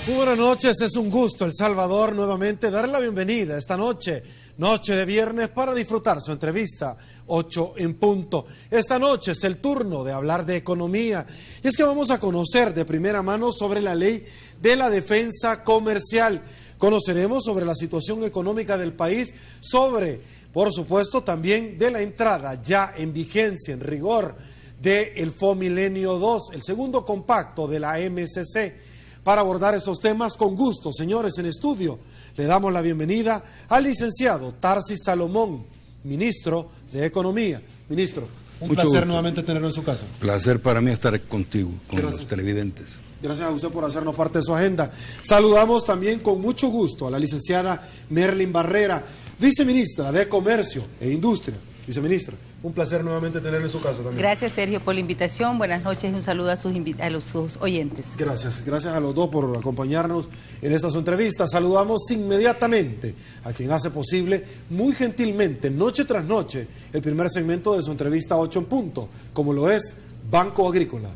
Muy buenas noches, es un gusto El Salvador nuevamente darle la bienvenida esta noche, noche de viernes, para disfrutar su entrevista 8 en punto. Esta noche es el turno de hablar de economía y es que vamos a conocer de primera mano sobre la ley de la defensa comercial. Conoceremos sobre la situación económica del país, sobre, por supuesto, también de la entrada ya en vigencia, en rigor, del FOMilenio 2, el segundo compacto de la MCC. Para abordar estos temas, con gusto, señores, en estudio, le damos la bienvenida al licenciado Tarsis Salomón, ministro de Economía. Ministro, un placer nuevamente tenerlo en su casa. Placer para mí estar contigo, con los televidentes. Gracias a usted por hacernos parte de su agenda. Saludamos también con mucho gusto a la licenciada Merlin Barrera, viceministra de Comercio e Industria. Viceministra, un placer nuevamente tenerlo en su casa también. Gracias, Sergio, por la invitación. Buenas noches y un saludo a sus oyentes. Gracias a los dos por acompañarnos en esta su entrevista. Saludamos inmediatamente a quien hace posible, muy gentilmente, noche tras noche, el primer segmento de su entrevista 8 en punto, como lo es Banco Agrícola.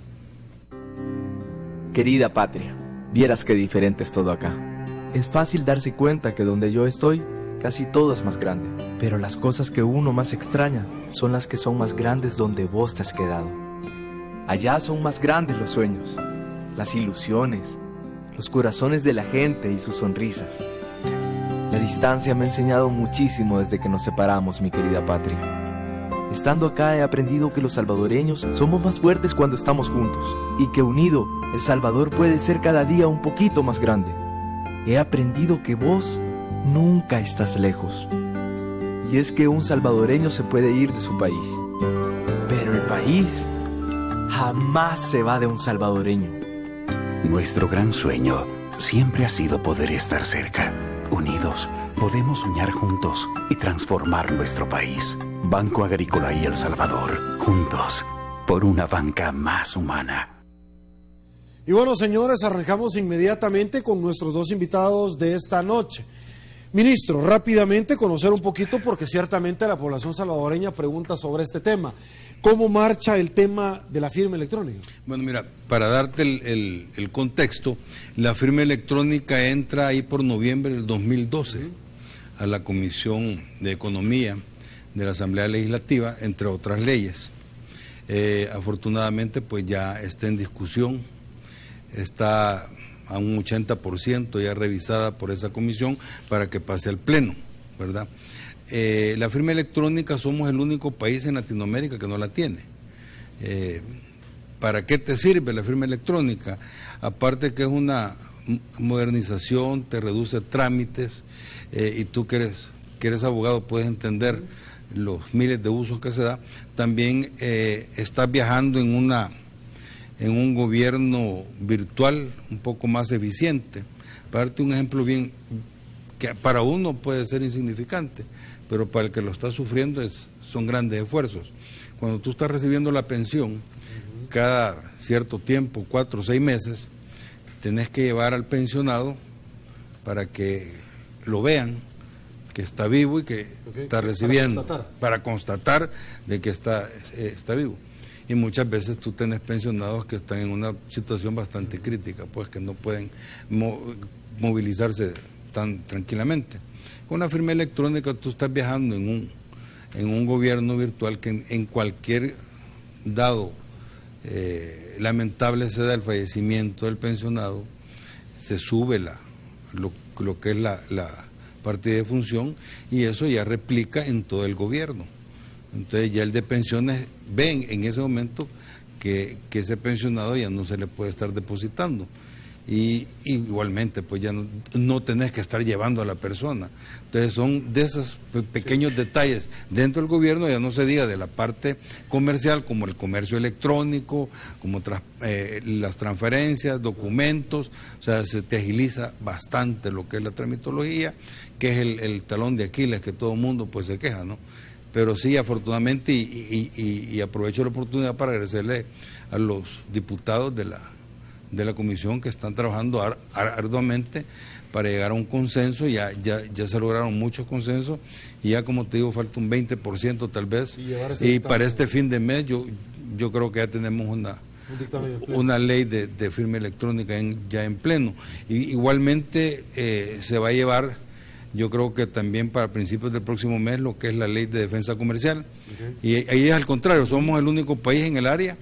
Querida patria, vieras qué diferente es todo acá. Es fácil darse cuenta que donde yo estoy, casi todo es más grande. Pero las cosas que uno más extraña son las que son más grandes donde vos te has quedado. Allá son más grandes los sueños, las ilusiones, los corazones de la gente y sus sonrisas. La distancia me ha enseñado muchísimo desde que nos separamos, mi querida patria. Estando acá he aprendido que los salvadoreños somos más fuertes cuando estamos juntos y que unido El Salvador puede ser cada día un poquito más grande. He aprendido que vos nunca estás lejos. Y es que un salvadoreño se puede ir de su país, pero el país jamás se va de un salvadoreño. Nuestro gran sueño siempre ha sido poder estar cerca. Unidos, podemos soñar juntos y transformar nuestro país. Banco Agrícola y El Salvador, juntos, por una banca más humana. Y bueno, señores, arrancamos inmediatamente con nuestros dos invitados de esta noche. Ministro, rápidamente conocer un poquito, porque ciertamente la población salvadoreña pregunta sobre este tema. ¿Cómo marcha el tema de la firma electrónica? Bueno, mira, para darte el contexto, la firma electrónica entra ahí por noviembre del 2012 a la Comisión de Economía de la Asamblea Legislativa, entre otras leyes. Afortunadamente, pues ya está en discusión, está a un 80% ya revisada por esa comisión para que pase al pleno, ¿verdad? La firma electrónica somos el único país en Latinoamérica que no la tiene. ¿Para qué te sirve la firma electrónica? Aparte que es una modernización, te reduce trámites, y tú que eres abogado puedes entender los miles de usos que se da. También estás viajando en un gobierno virtual un poco más eficiente. Para darte un ejemplo bien, que para uno puede ser insignificante, pero para el que lo está sufriendo son grandes esfuerzos. Cuando tú estás recibiendo la pensión, cada cierto tiempo, 4 o 6 meses, tenés que llevar al pensionado para que lo vean, que está vivo y que está recibiendo, para constatar de que está vivo. Y muchas veces tú tenés pensionados que están en una situación bastante crítica, pues que no pueden movilizarse tan tranquilamente. Con una firma electrónica tú estás viajando en un gobierno virtual que en cualquier dado lamentable se da el fallecimiento del pensionado, se sube lo que es la partida de función, y eso ya replica en todo el gobierno. Entonces ya el de pensiones ven en ese momento que ese pensionado ya no se le puede estar depositando. Y igualmente pues ya no tenés que estar llevando a la persona. Entonces son de esos pequeños detalles dentro del gobierno, ya no se diga de la parte comercial, como el comercio electrónico, como las transferencias, documentos. O sea, se te agiliza bastante lo que es la tramitología, que es el talón de Aquiles que todo el mundo pues se queja, ¿no? Pero sí, afortunadamente, y aprovecho la oportunidad para agradecerle a los diputados de la comisión que están trabajando arduamente para llegar a un consenso. Ya se lograron muchos consensos, y ya, como te digo, falta un 20% tal vez, y para este fin de mes yo creo que ya tenemos una ley de firma electrónica ya en pleno. Y igualmente se va a llevar, yo creo que también para principios del próximo mes, lo que es la ley de defensa comercial. Y ahí es al contrario, somos el único país en el área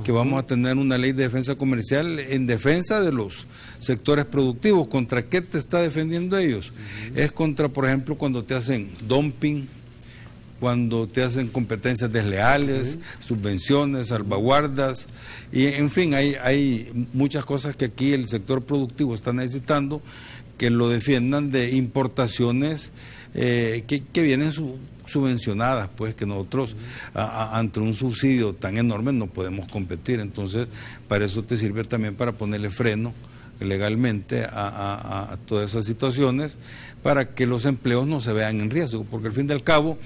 que vamos a tener una ley de defensa comercial en defensa de los sectores productivos. ¿Contra qué te está defendiendo ellos? Es contra, por ejemplo, cuando te hacen dumping, cuando te hacen competencias desleales, subvenciones, salvaguardas, y en fin, hay muchas cosas que aquí el sector productivo está necesitando que lo defiendan de importaciones que vienen subvencionadas, pues que nosotros ante un subsidio tan enorme no podemos competir. Entonces para eso te sirve también para ponerle freno legalmente a todas esas situaciones, para que los empleos no se vean en riesgo, porque al fin y al cabo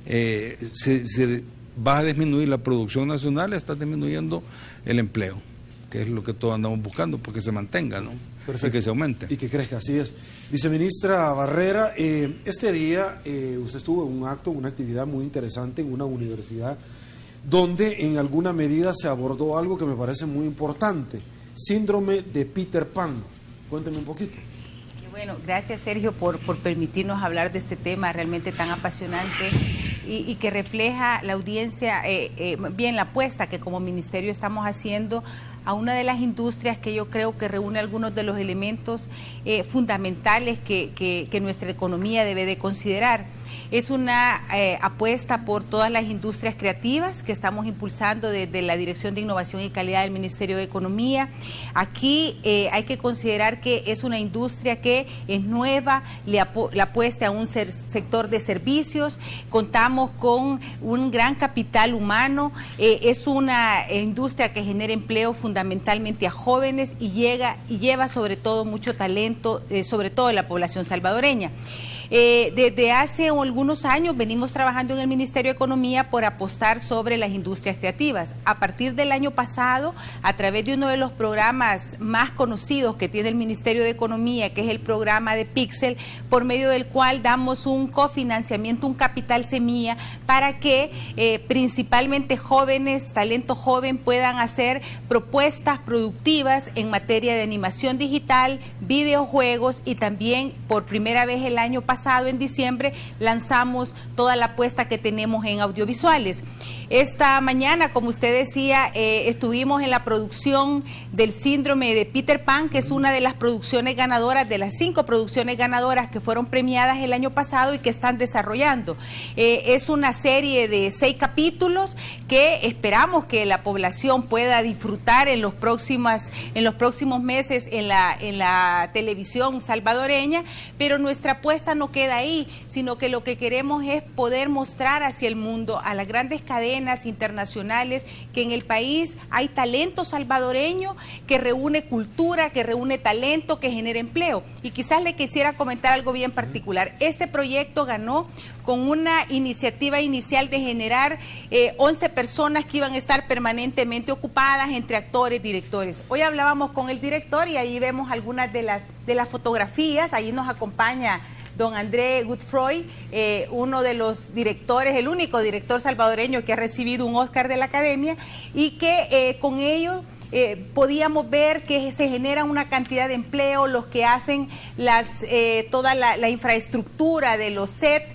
se va a disminuir la producción nacional, está disminuyendo el empleo, que es lo que todos andamos buscando, porque se mantenga, ¿no? Perfecto. Y que se aumente. Y que crezca, así es. Viceministra Barrera, este día usted estuvo en un acto, una actividad muy interesante en una universidad, donde en alguna medida se abordó algo que me parece muy importante, síndrome de Peter Pan. Cuénteme un poquito. Bueno, gracias Sergio por permitirnos hablar de este tema realmente tan apasionante y que refleja la audiencia, bien la apuesta que como ministerio estamos haciendo a una de las industrias que yo creo que reúne algunos de los elementos fundamentales que nuestra economía debe de considerar. Es una apuesta por todas las industrias creativas que estamos impulsando desde la Dirección de Innovación y Calidad del Ministerio de Economía. Aquí hay que considerar que es una industria que es nueva, le apuesta a un sector de servicios, contamos con un gran capital humano, es una industria que genera empleo fundamentalmente a jóvenes y lleva sobre todo mucho talento, sobre todo en la población salvadoreña. Desde hace algunos años venimos trabajando en el Ministerio de Economía por apostar sobre las industrias creativas. A partir del año pasado, a través de uno de los programas más conocidos que tiene el Ministerio de Economía, que es el programa de Pixel, por medio del cual damos un cofinanciamiento, un capital semilla, para que principalmente jóvenes, talento joven, puedan hacer propuestas productivas en materia de animación digital, videojuegos, y también por primera vez el año pasado, en diciembre, lanzamos toda la apuesta que tenemos en audiovisuales. Esta mañana, como usted decía, estuvimos en la producción del síndrome de Peter Pan, que es una de las producciones ganadoras, de las 5 producciones ganadoras que fueron premiadas el año pasado y que están desarrollando. Es una serie de 6 capítulos que esperamos que la población pueda disfrutar en los próximos meses en la televisión salvadoreña, pero nuestra apuesta no queda ahí, sino que lo que queremos es poder mostrar hacia el mundo, a las grandes cadenas internacionales, que en el país hay talento salvadoreño que reúne cultura, que reúne talento, que genera empleo. Y quizás le quisiera comentar algo bien particular. Este proyecto ganó con una iniciativa inicial de generar 11 personas que iban a estar permanentemente ocupadas entre actores, directores. Hoy hablábamos con el director y ahí vemos algunas de las fotografías. Allí nos acompaña don André Godefroy, uno de los directores, el único director salvadoreño que ha recibido un Oscar de la Academia, y que con ello podíamos ver que se genera una cantidad de empleo, los que hacen toda la infraestructura de los sets,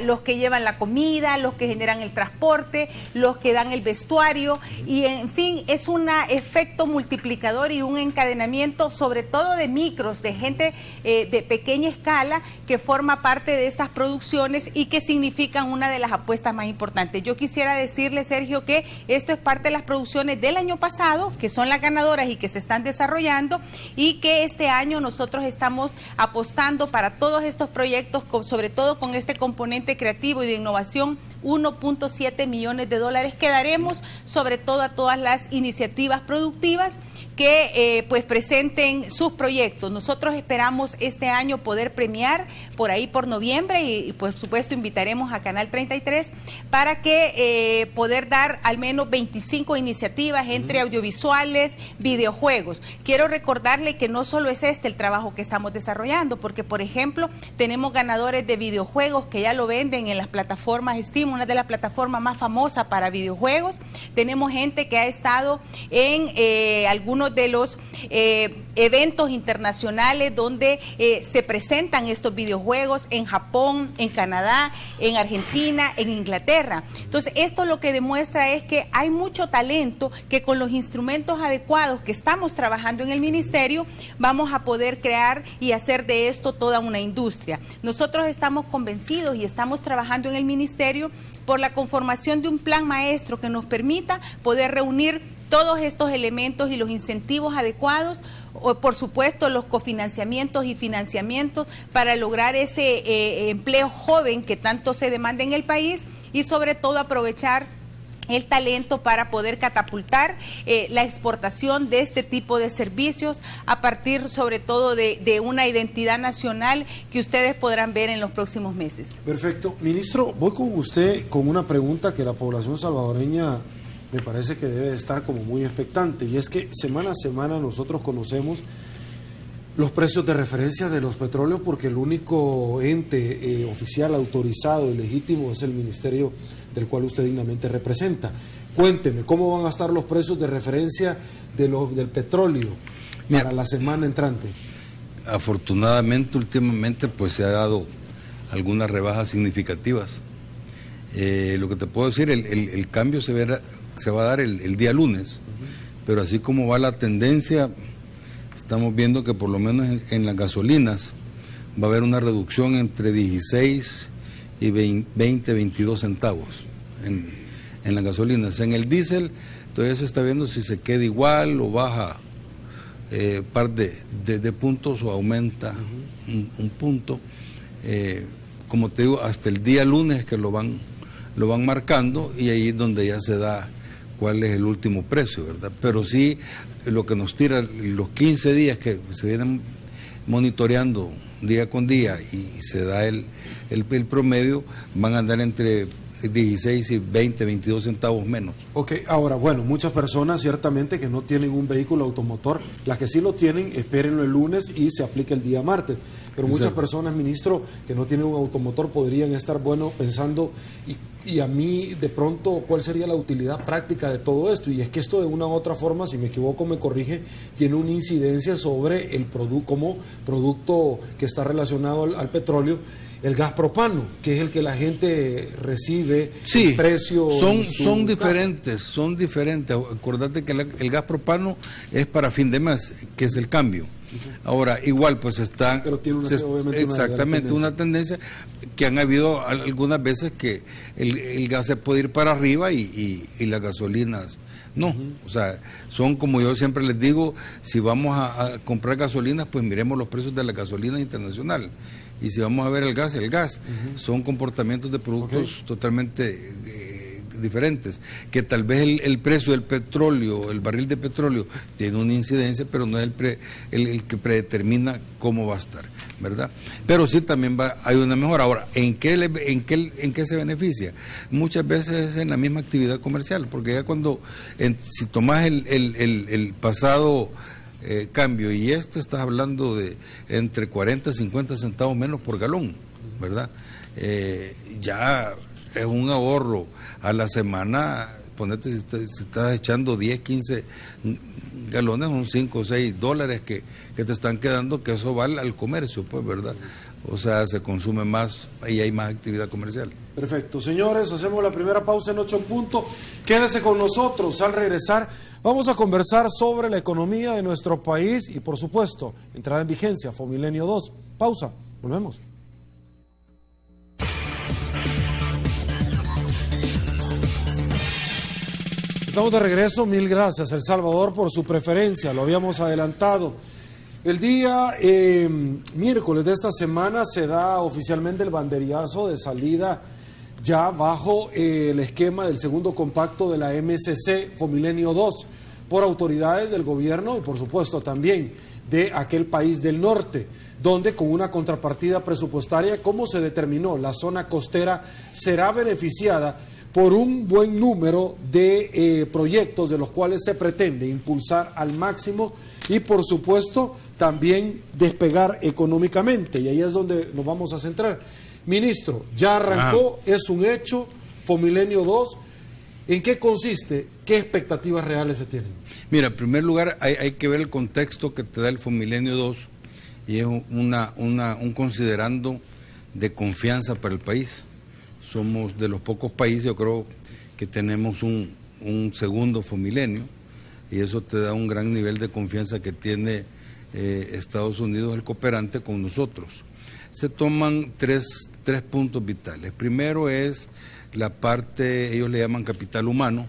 los que llevan la comida, los que generan el transporte, los que dan el vestuario, y en fin, es un efecto multiplicador y un encadenamiento, sobre todo de micros, de gente de pequeña escala que forma parte de estas producciones y que significan una de las apuestas más importantes. Yo quisiera decirle, Sergio, que esto es parte de las producciones del año pasado, que son las ganadoras y que se están desarrollando, y que este año nosotros estamos apostando para todos estos proyectos, sobre todo con este componente creativo y de innovación, 1.7 millones de dólares que daremos sobre todo a todas las iniciativas productivas que pues presenten sus proyectos. Nosotros esperamos este año poder premiar por ahí por noviembre y por supuesto invitaremos a Canal 33 para que poder dar al menos 25 iniciativas entre audiovisuales, videojuegos. Quiero recordarle que no solo es este el trabajo que estamos desarrollando, porque por ejemplo tenemos ganadores de videojuegos que ya lo venden en las plataformas Steam, una de las plataformas más famosas para videojuegos. Tenemos gente que ha estado en algunos de los eventos internacionales donde se presentan estos videojuegos en Japón, en Canadá, en Argentina, en Inglaterra. Entonces esto lo que demuestra es que hay mucho talento que con los instrumentos adecuados que estamos trabajando en el ministerio vamos a poder crear y hacer de esto toda una industria. Nosotros estamos convencidos y estamos trabajando en el ministerio por la conformación de un plan maestro que nos permita poder reunir todos estos elementos y los incentivos adecuados, o por supuesto los cofinanciamientos y financiamientos para lograr ese empleo joven que tanto se demanda en el país y sobre todo aprovechar el talento para poder catapultar la exportación de este tipo de servicios a partir sobre todo de una identidad nacional que ustedes podrán ver en los próximos meses. Perfecto. Ministro, voy con usted con una pregunta que la población salvadoreña me parece que debe estar como muy expectante, y es que semana a semana nosotros conocemos los precios de referencia de los petróleos porque el único ente oficial autorizado y legítimo es el ministerio del cual usted dignamente representa. Cuénteme, ¿cómo van a estar los precios de referencia del petróleo para la semana entrante? Afortunadamente, últimamente, pues se ha dado algunas rebajas significativas. Lo que te puedo decir, el cambio se va a dar el día lunes, pero así como va la tendencia, estamos viendo que por lo menos en las gasolinas va a haber una reducción entre 16 y 20, 22 centavos en las gasolinas. En el diésel todavía se está viendo si se queda igual o baja par de puntos o aumenta un punto. Como te digo, hasta el día lunes que lo van marcando, y ahí es donde ya se da cuál es el último precio, ¿verdad? Pero sí, lo que nos tira los 15 días que se vienen monitoreando día con día y se da el promedio, van a andar entre 16 y 20, 22 centavos menos. Ok, ahora, bueno, muchas personas ciertamente que no tienen un vehículo automotor, las que sí lo tienen, espérenlo el lunes y se aplica el día martes. Pero muchas personas, ministro, que no tienen un automotor podrían estar, bueno, pensando, y a mí de pronto, ¿cuál sería la utilidad práctica de todo esto? Y es que esto de una u otra forma, si me equivoco me corrige, tiene una incidencia sobre el producto, como producto que está relacionado al petróleo, el gas propano, que es el que la gente recibe, sí, el precio. Son diferentes. Acordate que el gas propano es para fin de mes, que es el cambio. Ahora, igual, pues está. Pero tiene obviamente exactamente una tendencia que han habido algunas veces que el gas se puede ir para arriba y las gasolinas no. O sea, son como yo siempre les digo, si vamos a comprar gasolinas, pues miremos los precios de la gasolina internacional. Y si vamos a ver el gas, son comportamientos de productos totalmente diferentes, que tal vez el precio del petróleo, el barril de petróleo, tiene una incidencia, pero no es el que predetermina cómo va a estar, ¿verdad? Pero sí también hay una mejora. Ahora, ¿en qué se beneficia? Muchas veces es en la misma actividad comercial, porque ya si tomás el pasado cambio y estás hablando de entre 40 y 50 centavos menos por galón, ¿verdad? Ya es un ahorro a la semana. Ponete, si estás echando 10, 15 galones, son 5 o 6 dólares que te están quedando, que eso va al comercio, pues, ¿verdad? O sea, se consume más y hay más actividad comercial. Perfecto. Señores, hacemos la primera pausa en 8 en punto. Quédese con nosotros. Al regresar vamos a conversar sobre la economía de nuestro país y, por supuesto, entrada en vigencia, Fomilenio 2. Pausa. Volvemos. Estamos de regreso. Mil gracias, El Salvador, por su preferencia. Lo habíamos adelantado. El día miércoles de esta semana se da oficialmente el banderillazo de salida ya bajo el esquema del segundo compacto de la MSC Fomilenio 2. por autoridades del gobierno y por supuesto también de aquel país del norte, donde con una contrapartida presupuestaria, como se determinó, la zona costera será beneficiada por un buen número de proyectos de los cuales se pretende impulsar al máximo y por supuesto también despegar económicamente, y ahí es donde nos vamos a centrar. Ministro, ya arrancó, es un hecho, Fomilenio 2, ¿en qué consiste? ¿Qué expectativas reales se tienen? Mira, en primer lugar hay que ver el contexto que te da el Fomilenio 2 y es un considerando de confianza para el país. Somos de los pocos países, yo creo, que tenemos un segundo Fomilenio y eso te da un gran nivel de confianza que tiene Estados Unidos, el cooperante, con nosotros. Se toman tres puntos vitales. Primero es la parte, ellos le llaman capital humano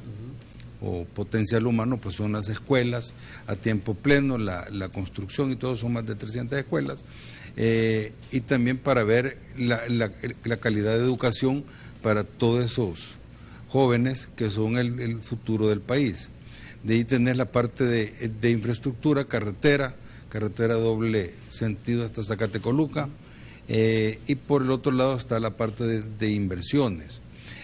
o potencial humano, pues son las escuelas a tiempo pleno, la construcción y todo, son más de 300 escuelas. Y también para ver la calidad de educación para todos esos jóvenes que son el futuro del país. De ahí tenés la parte de infraestructura, carretera doble sentido hasta Zacatecoluca, y por el otro lado está la parte de inversiones.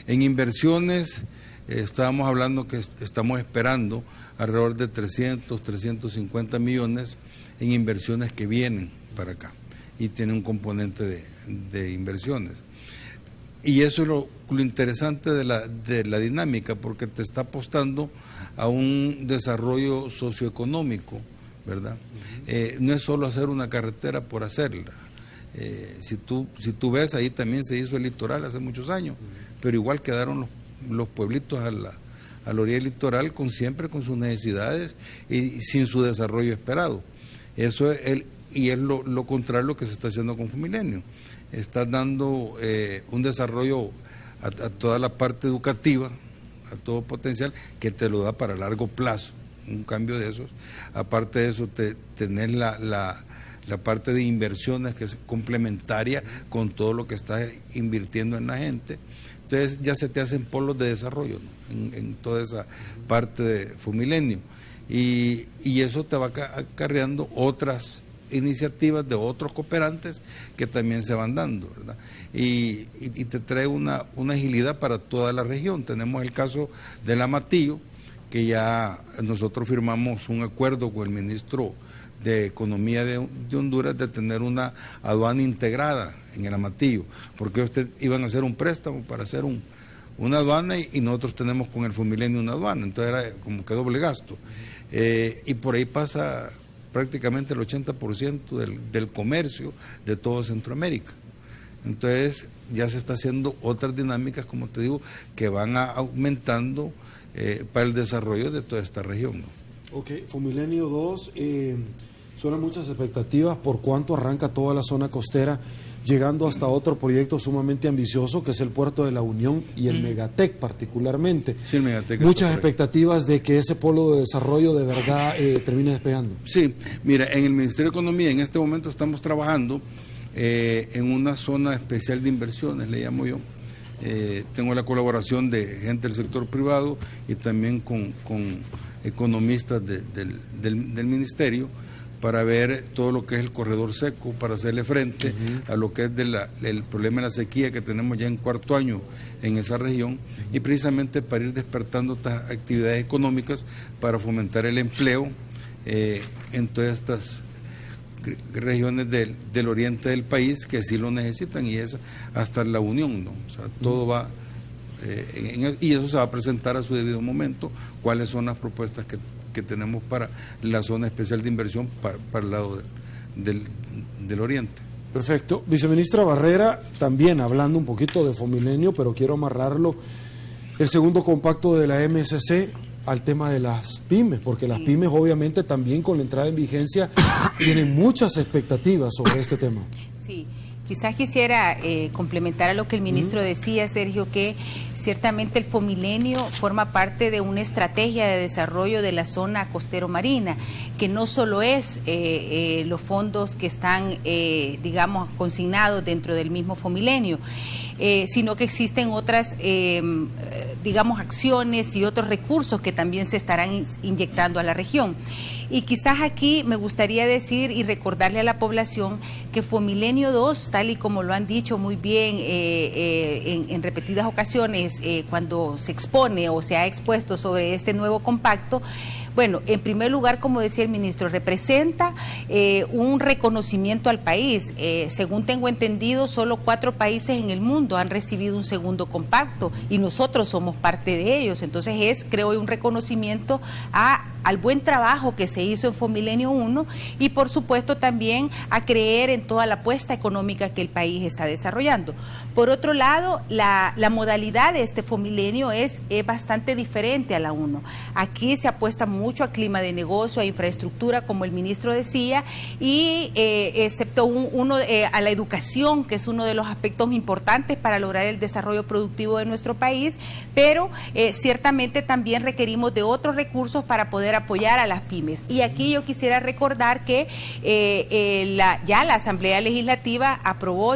En inversiones estábamos hablando que estamos esperando alrededor de 350 millones en inversiones que vienen para acá y tiene un componente de inversiones. Y eso es lo interesante de la dinámica, porque te está apostando a un desarrollo socioeconómico, ¿verdad? No es solo hacer una carretera por hacerla. Si tú ves, ahí también se hizo el litoral hace muchos años, pero igual quedaron los pueblitos a la orilla del litoral siempre con sus necesidades y sin su desarrollo esperado. Eso es lo contrario a lo que se está haciendo con Fomilenio. Está dando un desarrollo a toda la parte educativa, a todo potencial, que te lo da para largo plazo, un cambio de esos. Aparte de eso, tener la parte de inversiones, que es complementaria con todo lo que estás invirtiendo en la gente. Entonces ya se te hacen polos de desarrollo, ¿no? en toda esa parte de Fomilenio. Y eso te va acarreando otras iniciativas de otros cooperantes que también se van dando, ¿verdad? Y te trae una agilidad para toda la región. Tenemos el caso del Amatillo, que ya nosotros firmamos un acuerdo con el ministro de Economía de Honduras de tener una aduana integrada en el Amatillo, porque ustedes iban a hacer un préstamo para hacer una aduana y nosotros tenemos con el Fomilenio una aduana, entonces era como que doble gasto. Y por ahí pasa prácticamente el 80% del comercio de todo Centroamérica. Entonces ya se está haciendo otras dinámicas, como te digo, que van aumentando para el desarrollo de toda esta región, ¿no? Ok, Fomilenio 2, suenan muchas expectativas por cuánto arranca toda la zona costera, llegando hasta otro proyecto sumamente ambicioso, que es el Puerto de la Unión y el Megatec particularmente. Sí, el Megatec. Muchas expectativas de que ese polo de desarrollo de verdad termine despegando. Sí, mira, en el Ministerio de Economía en este momento estamos trabajando en una zona especial de inversiones, le llamo yo. Tengo la colaboración de gente del sector privado y también con economistas del ministerio, para ver todo lo que es el corredor seco, para hacerle frente a lo que es el problema de la sequía que tenemos ya en cuarto año en esa región, y precisamente para ir despertando estas actividades económicas para fomentar el empleo en todas estas regiones del oriente del país que sí lo necesitan, y es hasta la Unión, ¿no? O sea, todo va y eso se va a presentar a su debido momento, cuáles son las propuestas que tenemos para la zona especial de inversión para el lado del oriente. Perfecto. Viceministra Barrera, también hablando un poquito de Fomilenio, pero quiero amarrarlo, el segundo compacto de la MSC al tema de las pymes, porque las pymes obviamente también con la entrada en vigencia tienen muchas expectativas sobre este tema. Sí. Quizás quisiera complementar a lo que el ministro decía, Sergio, que ciertamente el Fomilenio forma parte de una estrategia de desarrollo de la zona costero-marina, que no solo es los fondos que están, digamos, consignados dentro del mismo Fomilenio, sino que existen otras, digamos, acciones y otros recursos que también se estarán inyectando a la región. Y quizás aquí me gustaría decir y recordarle a la población que Fomilenio 2, tal y como lo han dicho muy bien en repetidas ocasiones cuando se expone o se ha expuesto sobre este nuevo compacto, bueno, en primer lugar, como decía el ministro, representa un reconocimiento al país. Según tengo entendido, solo 4 países en el mundo han recibido un segundo compacto y nosotros somos parte de ellos. Entonces es, creo, un reconocimiento al buen trabajo que se hizo en Fomilenio 1 y por supuesto también a creer en toda la apuesta económica que el país está desarrollando. Por otro lado, la modalidad de este Fomilenio es bastante diferente a la 1. Aquí se apuesta mucho a clima de negocio, a infraestructura, como el ministro decía, y excepto a la educación, que es uno de los aspectos importantes para lograr el desarrollo productivo de nuestro país, pero ciertamente también requerimos de otros recursos para poder apoyar a las pymes. Y aquí yo quisiera recordar que ya la Asamblea Legislativa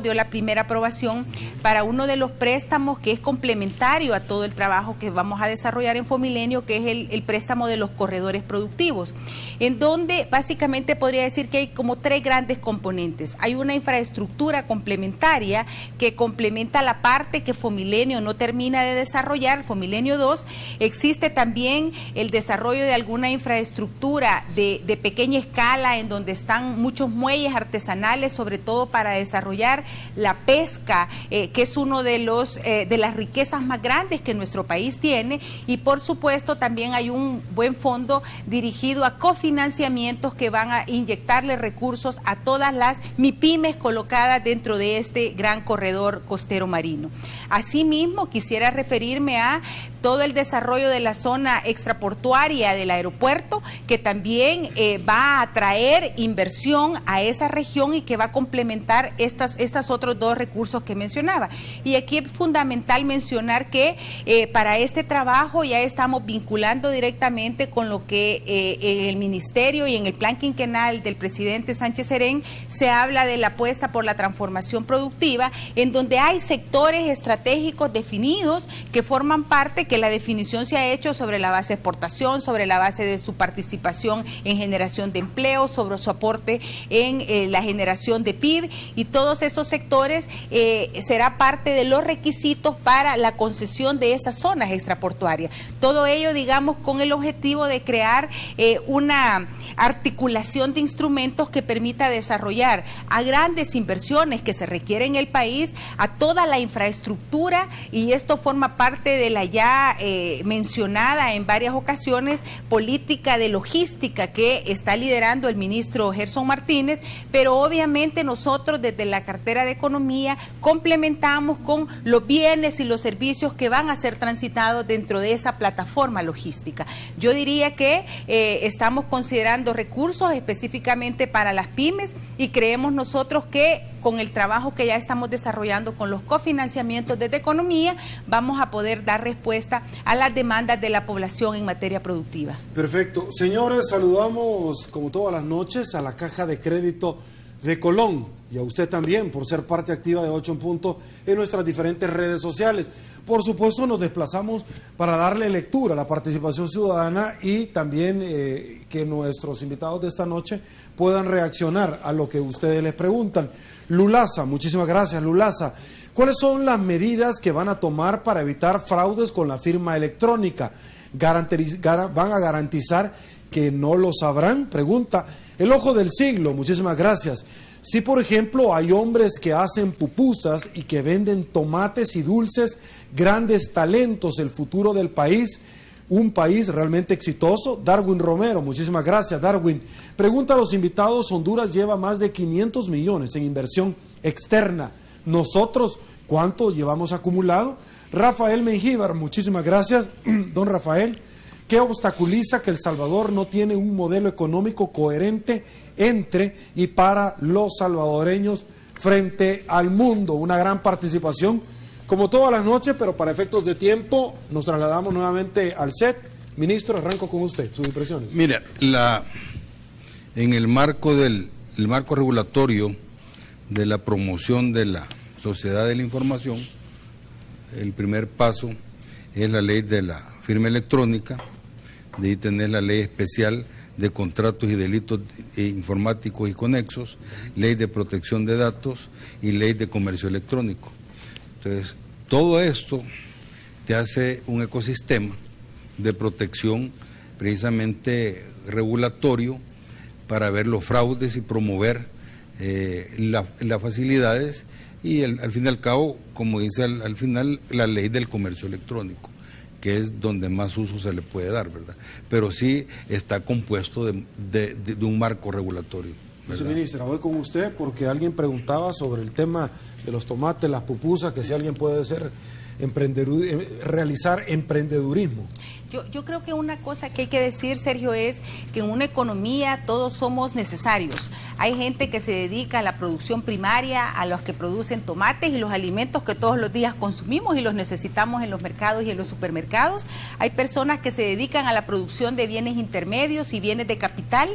dio la primera aprobación para uno de los préstamos que es complementario a todo el trabajo que vamos a desarrollar en Fomilenio, que es el préstamo de los corredores productivos, en donde básicamente podría decir que hay como 3 grandes componentes. Hay una infraestructura complementaria que complementa la parte que Fomilenio no termina de desarrollar, Fomilenio 2. Existe también el desarrollo de alguna infraestructura de pequeña escala en donde están muchos muelles artesanales, sobre todo para desarrollar la pesca, que es uno de las riquezas más grandes que nuestro país tiene, y por supuesto también hay un buen fondo dirigido a cofinanciamientos que van a inyectarle recursos a todas las MIPYMES colocadas dentro de este gran corredor costero marino. Asimismo, quisiera referirme a todo el desarrollo de la zona extraportuaria del aeropuerto, que también va a atraer inversión a esa región y que va a complementar estas otros 2 recursos que mencionaba. Y aquí es fundamental mencionar que para este trabajo ya estamos vinculando directamente con lo que en el ministerio y en el plan quinquenal del presidente Sánchez Serén se habla de la apuesta por la transformación productiva, en donde hay sectores estratégicos definidos que forman parte, que la definición se ha hecho sobre la base de exportación, sobre la base de su participación en generación de empleo, sobre su aporte en la generación de PIB, y todos esos sectores será parte de los requisitos para la concesión de esas zonas extraportuarias. Todo ello, digamos, con el objetivo de crear una articulación de instrumentos que permita desarrollar a grandes inversiones que se requieren en el país, a toda la infraestructura, y esto forma parte de la ya mencionada en varias ocasiones política de logística que está liderando el ministro Gerson Martínez, pero obviamente nosotros desde la cartera de Economía complementamos con los bienes y los servicios que van a ser transitados dentro de esa plataforma logística. Yo diría que estamos considerando recursos específicamente para las pymes, y creemos nosotros que con el trabajo que ya estamos desarrollando con los cofinanciamientos desde Economía vamos a poder dar respuesta a las demandas de la población en materia productiva. Perfecto. Señores, saludamos como todas las noches a la Caja de Crédito de Colón y a usted también por ser parte activa de 8 en Punto en nuestras diferentes redes sociales. Por supuesto, nos desplazamos para darle lectura a la participación ciudadana y también que nuestros invitados de esta noche puedan reaccionar a lo que ustedes les preguntan. Lulaza, muchísimas gracias, Lulaza. ¿Cuáles son las medidas que van a tomar para evitar fraudes con la firma electrónica? ¿Van a garantizar que no lo sabrán? Pregunta El Ojo del Siglo, muchísimas gracias. Si, por ejemplo, hay hombres que hacen pupusas y que venden tomates y dulces, grandes talentos, el futuro del país, un país realmente exitoso. Darwin Romero, muchísimas gracias, Darwin. Pregunta a los invitados, Honduras lleva más de 500 millones en inversión externa. Nosotros, ¿cuánto llevamos acumulado? Rafael Mengíbar, muchísimas gracias, don Rafael. ¿Qué obstaculiza que El Salvador no tiene un modelo económico coherente entre y para los salvadoreños frente al mundo. Una gran participación, como todas las noches, pero para efectos de tiempo nos trasladamos nuevamente al set. Ministro, arranco con usted, sus impresiones. Mira, en el marco regulatorio de la promoción de la sociedad de la información, el primer paso es la ley de la firma electrónica, de ahí tener la ley especial de contratos y delitos informáticos y conexos, ley de protección de datos y ley de comercio electrónico. Entonces, todo esto te hace un ecosistema de protección precisamente regulatorio para ver los fraudes y promover las facilidades y al fin y al cabo, como dice al final, la ley del comercio electrónico, que es donde más uso se le puede dar, ¿verdad? Pero sí está compuesto de un marco regulatorio, ¿verdad? Viceministra, voy con usted porque alguien preguntaba sobre el tema de los tomates, las pupusas, que si alguien puede realizar emprendedurismo. Yo creo que una cosa que hay que decir, Sergio, es que en una economía todos somos necesarios. Hay gente que se dedica a la producción primaria, a los que producen tomates y los alimentos que todos los días consumimos y los necesitamos en los mercados y en los supermercados. Hay personas que se dedican a la producción de bienes intermedios y bienes de capital,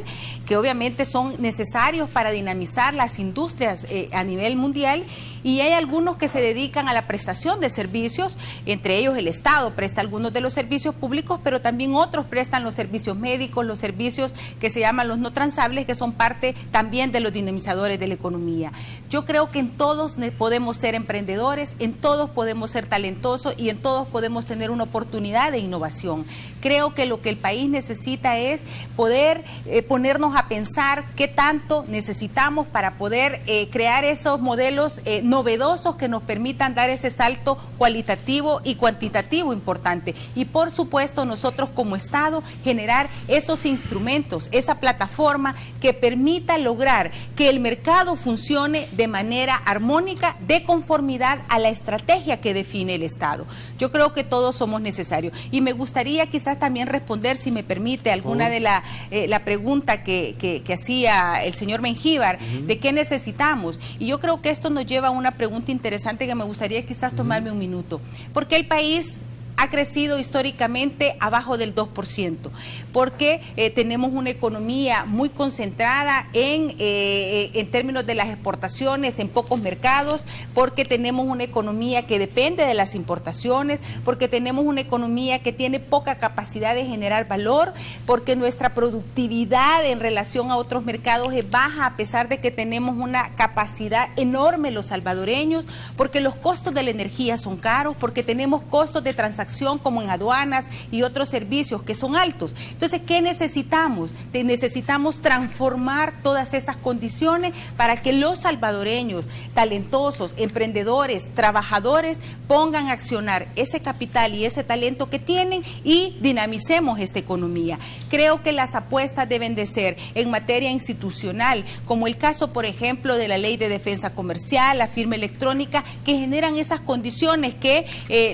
que obviamente son necesarios para dinamizar las industrias a nivel mundial. Y hay algunos que se dedican a la prestación de servicios, entre ellos el Estado presta algunos de los servicios públicos, pero también otros prestan los servicios médicos, los servicios que se llaman los no transables, que son parte también de los dinamizadores de la economía. Yo creo que en todos podemos ser emprendedores, en todos podemos ser talentosos y en todos podemos tener una oportunidad de innovación. Creo que lo que el país necesita es poder ponernos a pensar qué tanto necesitamos para poder crear esos modelos novedosos que nos permitan dar ese salto cualitativo y cuantitativo importante. Y por supuesto nosotros como Estado generar esos instrumentos, esa plataforma que permita lograr que el mercado funcione de manera armónica, de conformidad a la estrategia que define el Estado. Yo creo que todos somos necesarios. Y me gustaría quizás también responder, si me permite, alguna de la pregunta que hacía el señor Mengíbar, de qué necesitamos. Y yo creo que esto nos lleva a una pregunta interesante que me gustaría quizás tomarme un minuto. ¿Por qué el país ha crecido históricamente abajo del 2%? Porque tenemos una economía muy concentrada en términos de las exportaciones, en pocos mercados, porque tenemos una economía que depende de las importaciones, porque tenemos una economía que tiene poca capacidad de generar valor, porque nuestra productividad en relación a otros mercados es baja, a pesar de que tenemos una capacidad enorme los salvadoreños, porque los costos de la energía son caros, porque tenemos costos de transacción como en aduanas y otros servicios que son altos. Entonces, ¿qué necesitamos? Necesitamos transformar todas esas condiciones para que los salvadoreños talentosos, emprendedores, trabajadores pongan a accionar ese capital y ese talento que tienen y dinamicemos esta economía. Creo que las apuestas deben de ser en materia institucional, como el caso, por ejemplo, de la Ley de Defensa Comercial, la firma electrónica, que generan esas condiciones que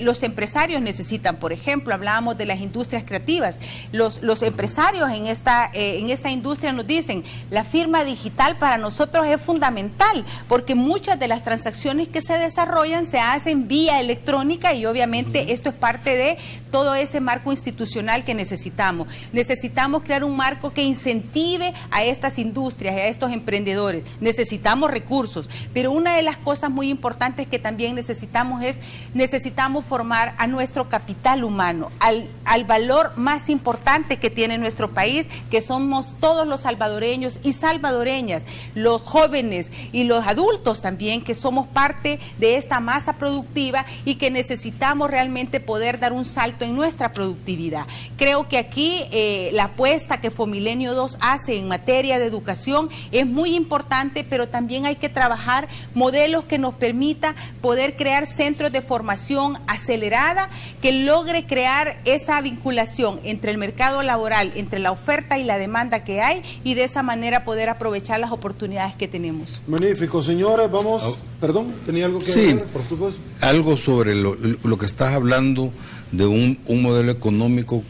los empresarios necesitan. Por ejemplo, hablábamos de las industrias creativas. Los empresarios en esta industria nos dicen, la firma digital para nosotros es fundamental, porque muchas de las transacciones que se desarrollan se hacen vía electrónica y obviamente esto es parte de todo ese marco institucional que necesitamos. Necesitamos crear un marco que incentive a estas industrias, a estos emprendedores. Necesitamos recursos, pero una de las cosas muy importantes que también necesitamos formar a nuestro capital humano, al valor más importante que tiene nuestro país, que somos todos los salvadoreños y salvadoreñas, los jóvenes y los adultos también, que somos parte de esta masa productiva y que necesitamos realmente poder dar un salto en nuestra productividad. Creo que aquí la apuesta que Fomilenio 2 hace en materia de educación es muy importante, pero también hay que trabajar modelos que nos permita poder crear centros de formación acelerada que logre crear esa vinculación entre el mercado laboral, entre la oferta y la demanda que hay, y de esa manera poder aprovechar las oportunidades que tenemos. Magnífico, señores, vamos, perdón, tenía algo que decir, por supuesto. Algo sobre lo que estás hablando de un modelo económico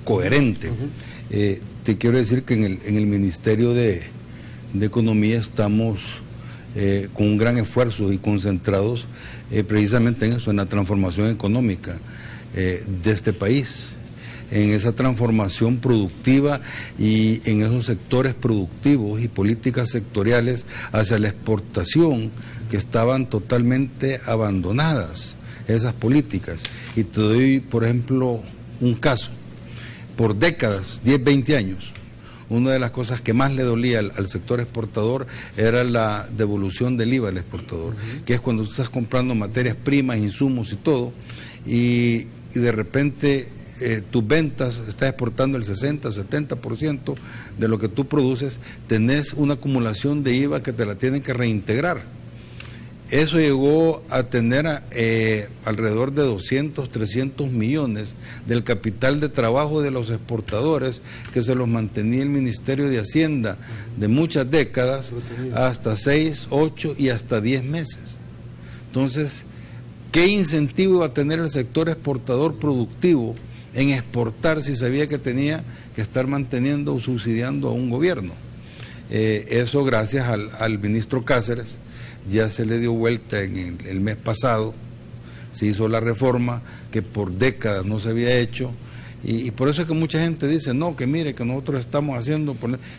coherente. Te quiero decir que en el Ministerio de Economía estamos con un gran esfuerzo y concentrados precisamente en eso, en la transformación económica de este país, en esa transformación productiva y en esos sectores productivos y políticas sectoriales hacia la exportación que estaban totalmente abandonadas, esas políticas. Y te doy, por ejemplo, un caso. Por décadas, 10, 20 años, una de las cosas que más le dolía al sector exportador era la devolución del IVA al exportador, que es cuando tú estás comprando materias primas, insumos y todo, y de repente tus ventas, estás exportando el 60, 70% de lo que tú produces, tenés una acumulación de IVA que te la tienen que reintegrar. Eso llegó a tener alrededor de 200, 300 millones del capital de trabajo de los exportadores que se los mantenía el Ministerio de Hacienda de muchas décadas, hasta 6, 8 y hasta 10 meses. Entonces, ¿qué incentivo iba a tener el sector exportador productivo en exportar si sabía que tenía que estar manteniendo o subsidiando a un gobierno? Eso gracias al ministro Cáceres. Ya se le dio vuelta en el mes pasado, se hizo la reforma que por décadas no se había hecho, y por eso es que mucha gente dice, no, que mire, que nosotros estamos haciendo,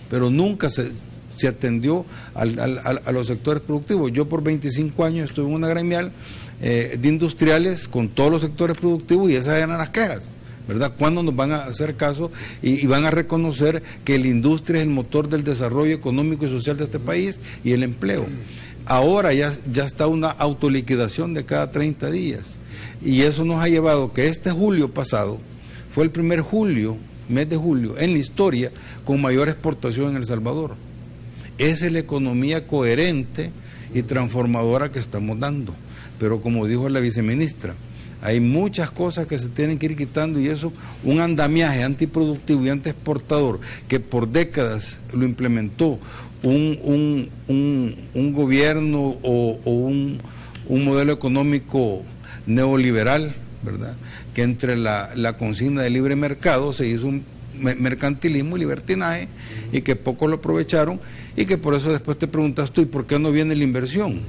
pero nunca se atendió a los sectores productivos. Yo por 25 años estuve en una gremial de industriales con todos los sectores productivos y esas eran las quejas, ¿verdad? ¿Cuándo nos van a hacer caso y van a reconocer que la industria es el motor del desarrollo económico y social de este país y el empleo? Ahora ya está una autoliquidación de cada 30 días. Y eso nos ha llevado que este julio pasado fue el primer mes de julio, en la historia, con mayor exportación en El Salvador. Esa es la economía coherente y transformadora que estamos dando. Pero como dijo la viceministra, hay muchas cosas que se tienen que ir quitando, y eso, un andamiaje antiproductivo y antiexportador que por décadas lo implementó un gobierno o un modelo económico neoliberal, ¿verdad? Que entre la consigna de libre mercado se hizo un mercantilismo y libertinaje, y que pocos lo aprovecharon, y que por eso después te preguntas tú, ¿y por qué no viene la inversión?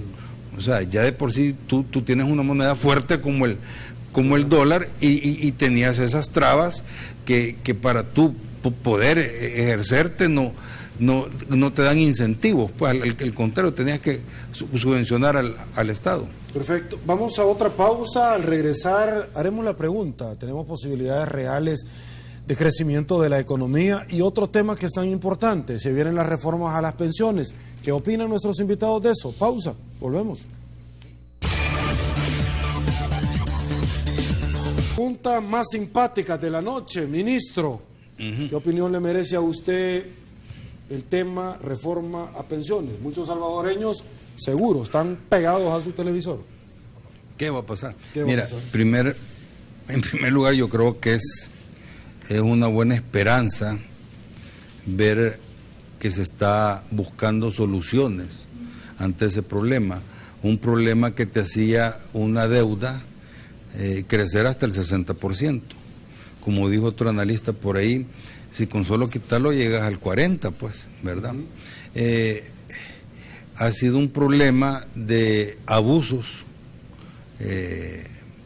O sea, ya de por sí tú tienes una moneda fuerte como el dólar, y tenías esas trabas que para tú poder ejercerte no te dan incentivos, pues al contrario, tenías que subvencionar al Estado. Perfecto. Vamos a otra pausa. Al regresar haremos la pregunta. Tenemos posibilidades reales de crecimiento de la economía y otros temas que están importantes. Se vienen las reformas a las pensiones. ¿Qué opinan nuestros invitados de eso? Pausa. Volvemos. Pregunta más simpática de la noche, ministro. ¿Qué opinión le merece a usted el tema reforma a pensiones? Muchos salvadoreños seguro están pegados a su televisor. ¿Qué va a pasar? Mira, en primer lugar, yo creo que es una buena esperanza ver que se está buscando soluciones ante ese problema. Un problema que te hacía una deuda crecer hasta el 60%. Como dijo otro analista por ahí, si con solo quitarlo llegas al 40%, pues, ¿verdad? Ha sido un problema de abusos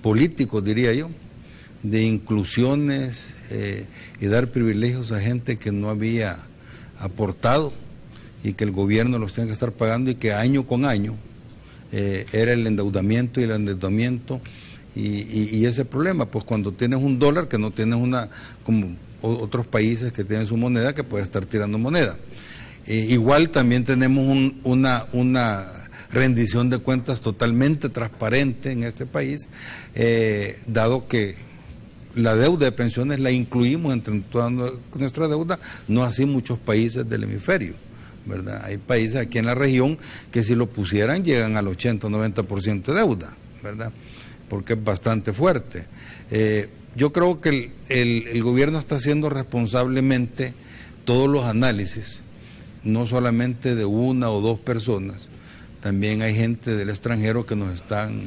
políticos, diría yo, de inclusiones y dar privilegios a gente que no había aportado y que el gobierno los tiene que estar pagando, y que año con año era el endeudamiento y el endeudamiento y ese problema, pues cuando tienes un dólar que no tienes como otros países que tienen su moneda, que puede estar tirando moneda. Igual también tenemos una rendición de cuentas totalmente transparente en este país, dado que la deuda de pensiones la incluimos entre toda nuestra deuda, no así muchos países del hemisferio, ¿verdad? Hay países aquí en la región que si lo pusieran llegan al 80 o 90% de deuda, ¿verdad? Porque es bastante fuerte. Yo creo que el gobierno está haciendo responsablemente todos los análisis, no solamente de una o dos personas, también hay gente del extranjero que nos están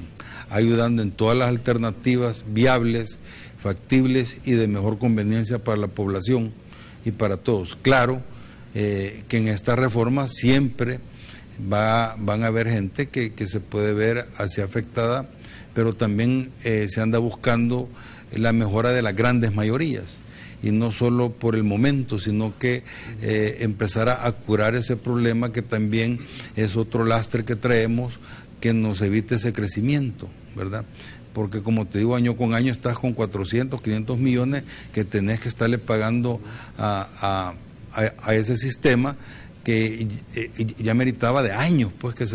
ayudando en todas las alternativas viables, factibles y de mejor conveniencia para la población y para todos. Claro que en esta reforma siempre van a haber gente que se puede ver así afectada, pero también se anda buscando la mejora de las grandes mayorías, y no solo por el momento, sino que empezar a curar ese problema que también es otro lastre que traemos, que nos evite ese crecimiento, ¿verdad? Porque como te digo, año con año estás con 400, 500 millones que tenés que estarle pagando a ese sistema que ya meritaba de años pues que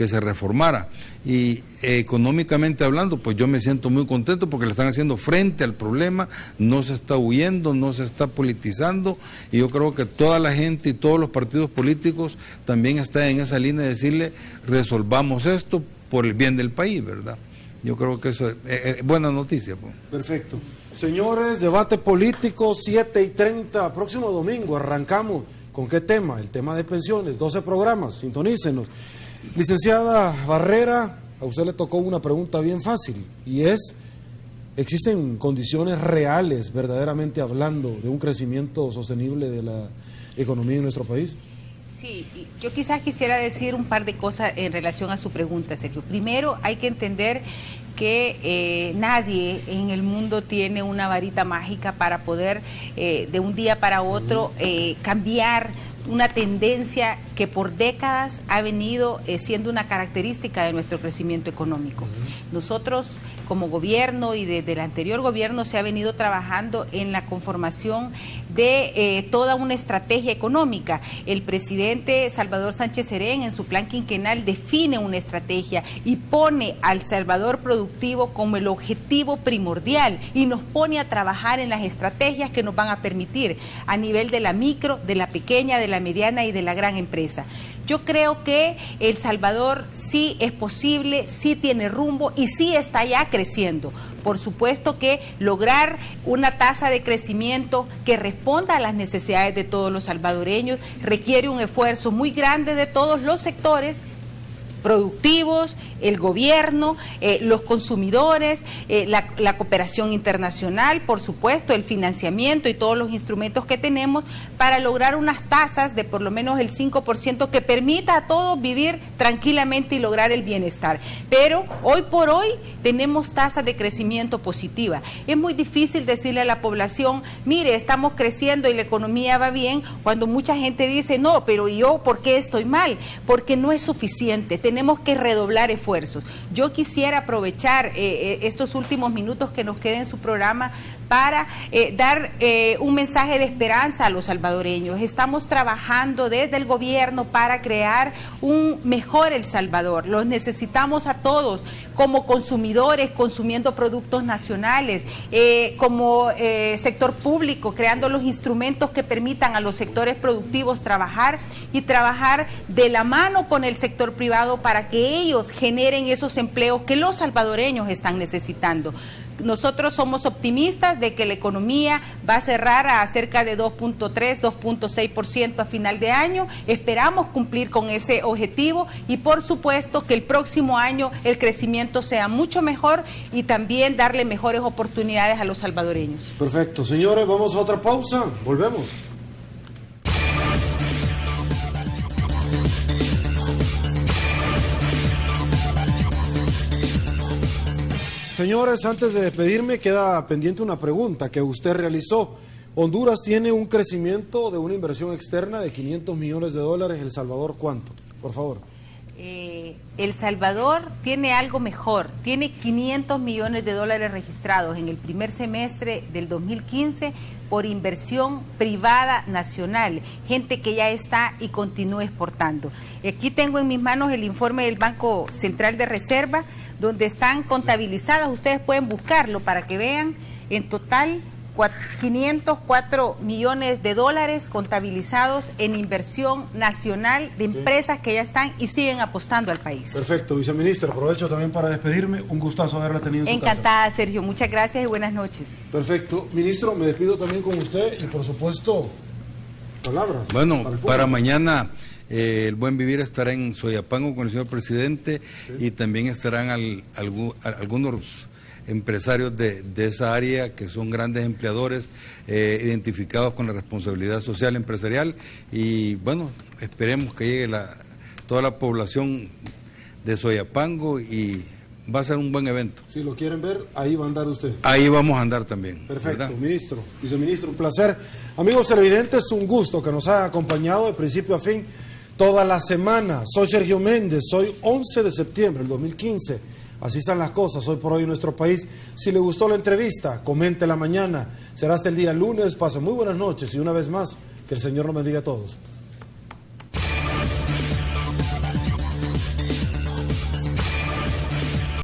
se reformara. Y económicamente hablando, pues yo me siento muy contento porque le están haciendo frente al problema, no se está huyendo, no se está politizando, y yo creo que toda la gente y todos los partidos políticos también están en esa línea de decirle, resolvamos esto por el bien del país, ¿verdad? Yo creo que eso es buena noticia. Pues. Perfecto. Señores, debate político, 7:30, próximo domingo arrancamos. ¿Con qué tema? El tema de pensiones, 12 programas, sintonícenos. Licenciada Barrera, a usted le tocó una pregunta bien fácil, y es, ¿existen condiciones reales, verdaderamente hablando, de un crecimiento sostenible de la economía en nuestro país? Sí, yo quizás quisiera decir un par de cosas en relación a su pregunta, Sergio. Primero, hay que entender que nadie en el mundo tiene una varita mágica para poder de un día para otro cambiar una tendencia que por décadas ha venido siendo una característica de nuestro crecimiento económico. Nosotros como gobierno y desde el anterior gobierno se ha venido trabajando en la conformación de toda una estrategia económica. El presidente Salvador Sánchez Serén en su plan quinquenal define una estrategia y pone al Salvador productivo como el objetivo primordial y nos pone a trabajar en las estrategias que nos van a permitir a nivel de la micro, de la pequeña, de la mediana y de la gran empresa. Yo creo que El Salvador sí es posible, sí tiene rumbo y sí está ya creciendo. Por supuesto que lograr una tasa de crecimiento que responda a las necesidades de todos los salvadoreños requiere un esfuerzo muy grande de todos los sectores productivos, el gobierno, los consumidores, la cooperación internacional, por supuesto, el financiamiento y todos los instrumentos que tenemos para lograr unas tasas de por lo menos el 5% que permita a todos vivir tranquilamente y lograr el bienestar. Pero hoy por hoy tenemos tasas de crecimiento positiva. Es muy difícil decirle a la población, mire, estamos creciendo y la economía va bien, cuando mucha gente dice, no, pero yo, ¿por qué estoy mal? Porque no es suficiente. Tenemos que redoblar esfuerzos. Yo quisiera aprovechar estos últimos minutos que nos queden en su programa para dar un mensaje de esperanza a los salvadoreños. Estamos trabajando desde el gobierno para crear un mejor El Salvador. Los necesitamos a todos como consumidores, consumiendo productos nacionales, como sector público, creando los instrumentos que permitan a los sectores productivos trabajar y trabajar de la mano con el sector privado para que ellos generen esos empleos que los salvadoreños están necesitando. Nosotros somos optimistas de que la economía va a cerrar a cerca de 2.3, 2.6% a final de año. Esperamos cumplir con ese objetivo y por supuesto que el próximo año el crecimiento sea mucho mejor y también darle mejores oportunidades a los salvadoreños. Perfecto. Señores, vamos a otra pausa. Volvemos. Señores, antes de despedirme, queda pendiente una pregunta que usted realizó. Honduras tiene un crecimiento de una inversión externa de $500 millones. ¿El Salvador cuánto? Por favor. El Salvador tiene algo mejor, tiene $500 millones registrados en el primer semestre del 2015 por inversión privada nacional, gente que ya está y continúa exportando. Aquí tengo en mis manos el informe del Banco Central de Reserva, donde están contabilizadas, ustedes pueden buscarlo para que vean, en total $504 millones contabilizados en inversión nacional de empresas que ya están y siguen apostando al país. Perfecto, viceministra, aprovecho también para despedirme, un gustazo haberla tenido en su casa. Encantada, Sergio, muchas gracias y buenas noches. Perfecto, ministro, me despido también con usted y por supuesto, palabras. Bueno, para mañana el Buen Vivir estará en Soyapango con el señor presidente, sí. Y también estarán algunos empresarios de esa área que son grandes empleadores identificados con la responsabilidad social empresarial y bueno, esperemos que llegue toda la población de Soyapango y va a ser un buen evento. Si lo quieren ver, ahí va a andar usted. Ahí vamos a andar también. Perfecto, ¿verdad? ministro, viceministro, un placer. Amigos televidentes, un gusto que nos hayan acompañado de principio a fin toda la semana. Soy Sergio Méndez, soy 11 de septiembre del 2015. Así están las cosas hoy por hoy en nuestro país. Si le gustó la entrevista, comente la mañana. Será hasta el día lunes. Pasen muy buenas noches y una vez más, que el Señor nos bendiga a todos.